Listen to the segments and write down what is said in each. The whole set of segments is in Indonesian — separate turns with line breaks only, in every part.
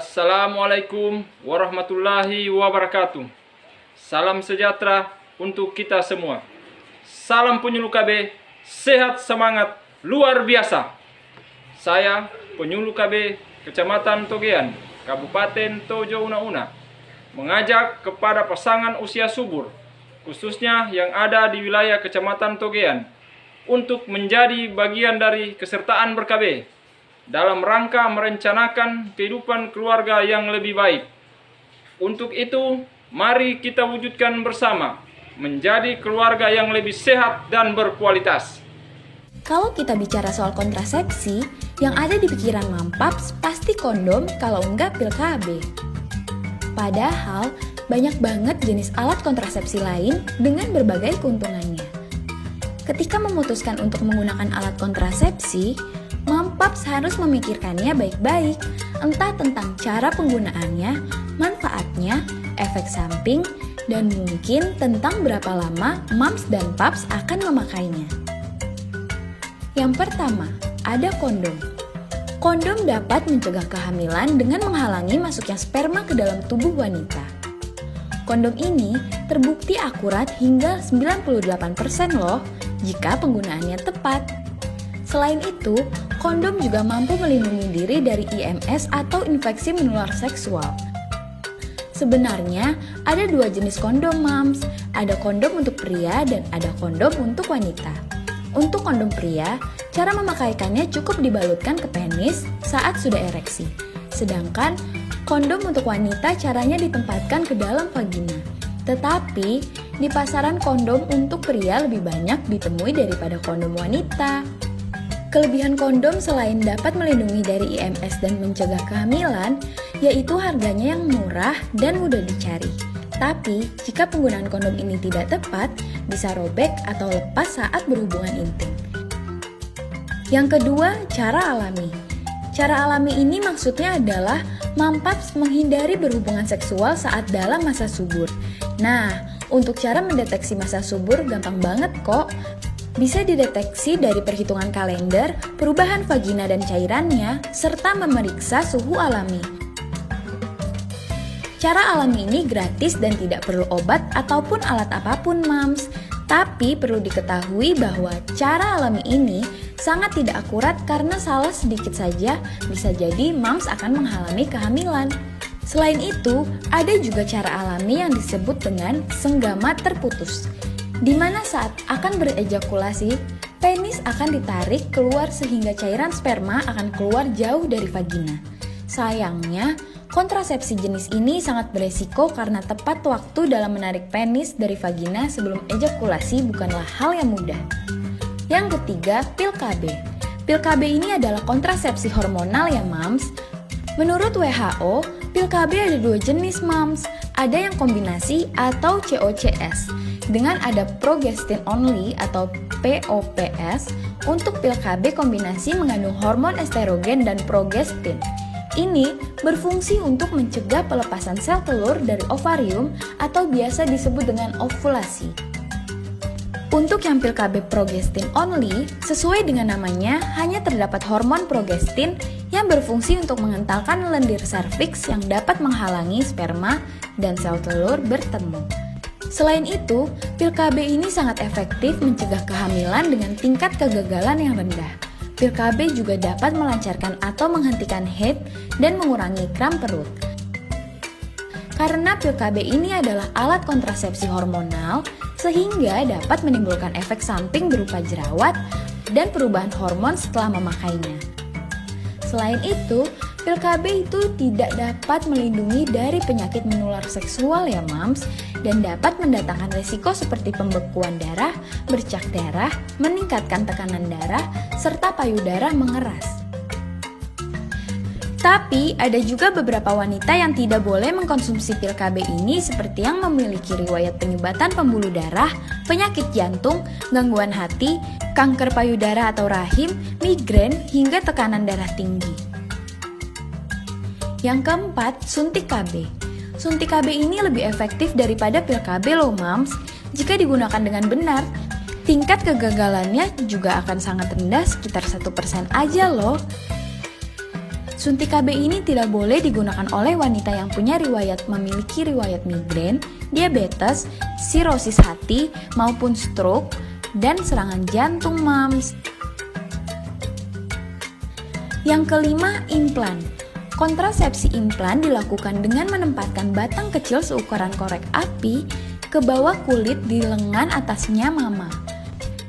Assalamualaikum warahmatullahi wabarakatuh. Salam sejahtera untuk kita semua. Salam penyuluh KB, sehat semangat luar biasa. Saya penyuluh KB Kecamatan Togean, Kabupaten Tojo Una-Una, mengajak kepada pasangan usia subur, khususnya yang ada di wilayah Kecamatan Togean, untuk menjadi bagian dari kesertaan ber-KB dalam rangka merencanakan kehidupan keluarga yang lebih baik. Untuk itu, mari kita wujudkan bersama menjadi keluarga yang lebih sehat dan berkualitas.
Kalau kita bicara soal kontrasepsi, yang ada di pikiran Mampaps pasti kondom, kalau enggak pil KB. Padahal, banyak banget jenis alat kontrasepsi lain dengan berbagai keuntungannya. Ketika memutuskan untuk menggunakan alat kontrasepsi, Mampaps harus memikirkannya baik-baik, entah tentang cara penggunaannya, manfaatnya, efek samping, dan mungkin tentang berapa lama Mams dan Paps akan memakainya. Yang pertama, ada kondom. Kondom dapat mencegah kehamilan dengan menghalangi masuknya sperma ke dalam tubuh wanita. Kondom ini terbukti akurat hingga 98% loh jika penggunaannya tepat. Selain itu, kondom juga mampu melindungi diri dari IMS atau infeksi menular seksual. Sebenarnya, ada dua jenis kondom, Mams. Ada kondom untuk pria dan ada kondom untuk wanita. Untuk kondom pria, cara memakaikannya cukup dibalutkan ke penis saat sudah ereksi. Sedangkan, kondom untuk wanita caranya ditempatkan ke dalam vagina. Tetapi, di pasaran kondom untuk pria lebih banyak ditemui daripada kondom wanita. Kelebihan kondom selain dapat melindungi dari IMS dan mencegah kehamilan, yaitu harganya yang murah dan mudah dicari. Tapi, jika penggunaan kondom ini tidak tepat, bisa robek atau lepas saat berhubungan intim. Yang kedua, cara alami. Cara alami ini maksudnya adalah Mampaps menghindari berhubungan seksual saat dalam masa subur. Nah, untuk cara mendeteksi masa subur gampang banget kok. Bisa dideteksi dari perhitungan kalender, perubahan vagina dan cairannya, serta memeriksa suhu alami. Cara alami ini gratis dan tidak perlu obat ataupun alat apapun, Mams. Tapi perlu diketahui bahwa cara alami ini sangat tidak akurat karena salah sedikit saja bisa jadi Mams akan menghalangi kehamilan. Selain itu, ada juga cara alami yang disebut dengan senggama terputus, di mana saat akan berejakulasi, penis akan ditarik keluar sehingga cairan sperma akan keluar jauh dari vagina. Sayangnya, kontrasepsi jenis ini sangat beresiko karena tepat waktu dalam menarik penis dari vagina sebelum ejakulasi bukanlah hal yang mudah. Yang ketiga, pil KB. Pil KB ini adalah kontrasepsi hormonal ya, Mams. Menurut WHO, pil KB ada dua jenis, Mams. Ada yang kombinasi atau COCS, dengan ada progestin only atau POPS. Untuk pil KB kombinasi mengandung hormon estrogen dan progestin. Ini berfungsi untuk mencegah pelepasan sel telur dari ovarium atau biasa disebut dengan ovulasi. Untuk yang pil KB progestin only, sesuai dengan namanya, hanya terdapat hormon progestin yang berfungsi untuk mengentalkan lendir serviks yang dapat menghalangi sperma dan sel telur bertemu. Selain itu, pil KB ini sangat efektif mencegah kehamilan dengan tingkat kegagalan yang rendah. Pil KB juga dapat melancarkan atau menghentikan haid dan mengurangi kram perut. Karena pil KB ini adalah alat kontrasepsi hormonal, sehingga dapat menimbulkan efek samping berupa jerawat dan perubahan hormon setelah memakainya. Selain itu, pil KB itu tidak dapat melindungi dari penyakit menular seksual ya, Mams, dan dapat mendatangkan risiko seperti pembekuan darah, bercak darah, meningkatkan tekanan darah, serta payudara mengeras. Tapi, ada juga beberapa wanita yang tidak boleh mengkonsumsi pil KB ini seperti yang memiliki riwayat penyumbatan pembuluh darah, penyakit jantung, gangguan hati, kanker payudara atau rahim, migrain, hingga tekanan darah tinggi. Yang keempat, suntik KB. Suntik KB ini lebih efektif daripada pil KB loh, Mams. Jika digunakan dengan benar, tingkat kegagalannya juga akan sangat rendah, sekitar 1% aja loh. Suntik KB ini tidak boleh digunakan oleh wanita yang punya memiliki riwayat migrain, diabetes, sirosis hati, maupun stroke, dan serangan jantung, Mams. Yang kelima, implan. Kontrasepsi implan dilakukan dengan menempatkan batang kecil seukuran korek api ke bawah kulit di lengan atasnya mama.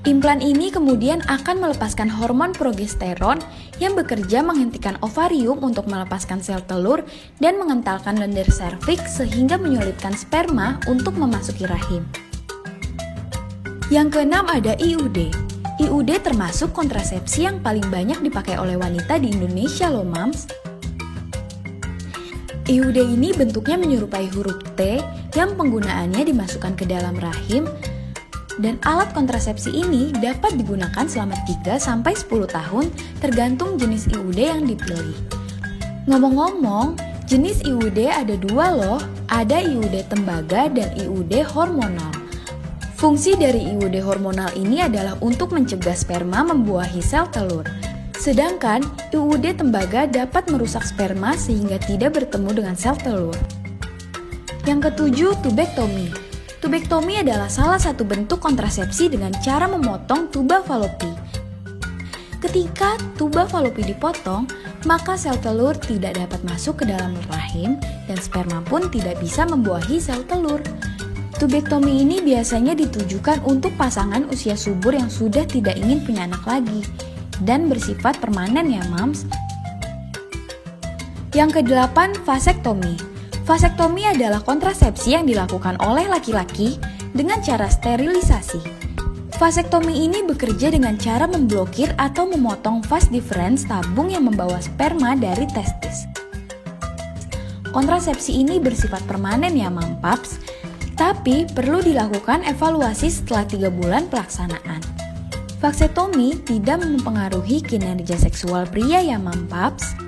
Implan ini kemudian akan melepaskan hormon progesteron yang bekerja menghentikan ovarium untuk melepaskan sel telur dan mengentalkan lendir serviks sehingga menyulitkan sperma untuk memasuki rahim. Yang keenam ada IUD. IUD termasuk kontrasepsi yang paling banyak dipakai oleh wanita di Indonesia loh, Mams. IUD ini bentuknya menyerupai huruf T yang penggunaannya dimasukkan ke dalam rahim, dan alat kontrasepsi ini dapat digunakan selama 3-10 tahun tergantung jenis IUD yang dipilih. Ngomong-ngomong, jenis IUD ada 2 loh, ada IUD tembaga dan IUD hormonal. Fungsi dari IUD hormonal ini adalah untuk mencegah sperma membuahi sel telur. Sedangkan IUD tembaga dapat merusak sperma sehingga tidak bertemu dengan sel telur. Yang ketujuh, tubektomi. Tubektomi adalah salah satu bentuk kontrasepsi dengan cara memotong tuba falopi. Ketika tuba falopi dipotong, maka sel telur tidak dapat masuk ke dalam rahim dan sperma pun tidak bisa membuahi sel telur. Tubektomi ini biasanya ditujukan untuk pasangan usia subur yang sudah tidak ingin punya anak lagi dan bersifat permanen ya, Mams. Yang kedelapan, vasektomi. Vasektomi adalah kontrasepsi yang dilakukan oleh laki-laki dengan cara sterilisasi. Vasektomi ini bekerja dengan cara memblokir atau memotong vas deferens tabung yang membawa sperma dari testis. Kontrasepsi ini bersifat permanen ya, Mampaps, tapi perlu dilakukan evaluasi setelah 3 bulan pelaksanaan. Vasektomi tidak mempengaruhi kinerja seksual pria ya, Mampaps.